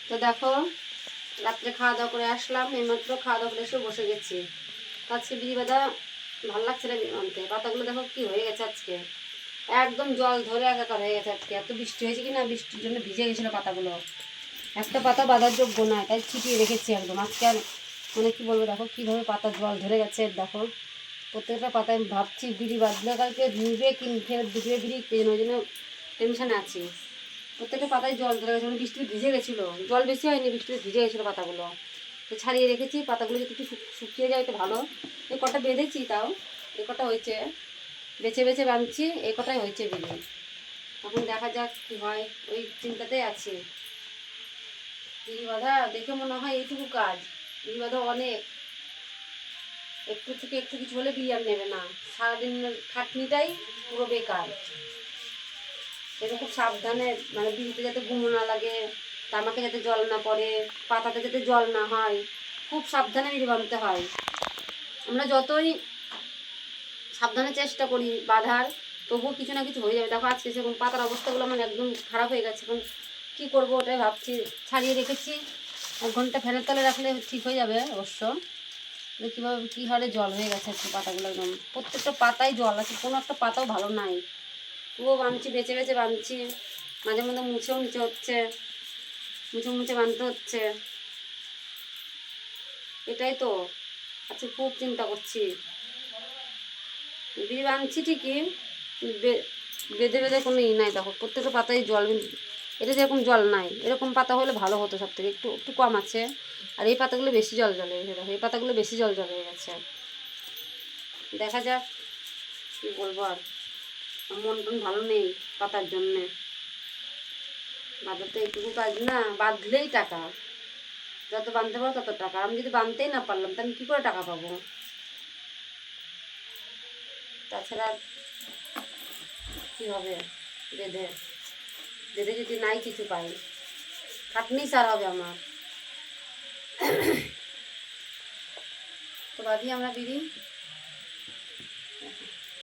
তো দেখো, রাত্রে খাওয়া দাওয়া করে আসলাম, এইমাত্র খাওয়া দাওয়া করে এসে বসে গেছি। আজকে বিড়ি বাঁধা ভালো লাগছে না বিড়ি বাঁধতে। পাতাগুলো দেখো কি হয়ে গেছে আজকে, একদম জল ধরে একাকার হয়ে গেছে। আজকে এত বৃষ্টি হয়েছে কি না, বৃষ্টির জন্য ভিজে গেছিলো পাতাগুলো, একটা পাতা বাঁধার যোগ্য নয়, তাই ছিটিয়ে রেখেছি একদম। আজকে আর মানে কী বলবো, দেখো কীভাবে পাতার জল ধরে গেছে। দেখো প্রত্যেকটা পাতায় আমি ভাবছি বিড়ি বাঁধলে কালকে ধুবে কি ফেরত দুপুরে বিড়ি, ওই জন্য টেনশানে আছি। প্রত্যেকটা পাতায় জল ধরে গেছে, মানে বৃষ্টিতে ভিজে গেছিলো, জল বেশি হয়নি, বৃষ্টিতে ভিজে গেছিলো পাতাগুলো। তো ছাড়িয়ে রেখেছি, পাতাগুলো যদি একটু শুকিয়ে যায় তো ভালো। এই কটা বেঁধেছি, তাও এ কটা হয়েছে, বেছে বেছে বাঁধছি, এই কটাই হয়েছে বিড়ি। এখন দেখা যাক কী হয়, ওই চিন্তাতেই আছি। বিড়ি বাঁধা দেখে মনে হয় এইটুকু কাজ, বিড়ি বাঁধা অনেক, একটু থেকে একটু কিছু হলে বিড়ি আর নেবে না, সারাদিনের খাটনিটাই পুরো বেকার। এটা খুব সাবধানে, মানে বিড়িতে যাতে গুঁড়ো না লাগে, তামাকে যাতে জল না পড়ে, পাতাতে যাতে জল না হয়, খুব সাবধানে বিড়ি বাঁধতে হয়। আমরা যতই সাবধানে চেষ্টা করি বাঁধার, তবুও কিছু না কিছু হয়ে যাবে। দেখো আজকে সেরকম পাতার অবস্থাগুলো আমার একদম খারাপ হয়ে গেছে। এখন কী করবো ওটাই ভাবছি। ছাড়িয়ে রেখেছি, 1 ঘন্টা ফ্যানের তলে রাখলে ঠিক হয়ে যাবে অবশ্য। কীভাবে কী হারে জল হয়ে গেছে একটু পাতাগুলো, একদম প্রত্যেকটা পাতায় জল আছে, কোনো একটা পাতাও ভালো নাই। তবুও বাঁধছি, বেছে বেছে বাঁধছি, মাঝে মধ্যে মুছেও নিচে হচ্ছে, মুছে মুছে বাঁধতে হচ্ছে। এটাই তো আচ্ছা, খুব চিন্তা করছি। বিড়ি বাঁধছি ঠিকই, বেঁধে বেঁধে কোনো নাই। দেখো প্রত্যেকটা পাতায় জল, এটা যেরকম জল নাই, এরকম পাতা হলে ভালো হতো, সব থেকে একটু একটু কম আছে। আর এই পাতাগুলো বেশি জল জল হয়ে গেছে, এই পাতাগুলো বেশি জল জল হয়ে গেছে। দেখা যাক কী বলবো, আর মন টন ভালো নেই পাতার জন্যে। বাঁধাতে এইটুকু কাজ না, বাঁধলেই টাকা, যত বাঁধতে পারো তত টাকা। আমি যদি বাঁধতেই না পারলাম তাহলে কী করে টাকা পাবো? তাছাড়া কী হবে, বেঁধে বেঁধে যদি নাই কিছু পাই, খাটনি সার হবে আমার। তো বাঁধি আমরা বিড়ি।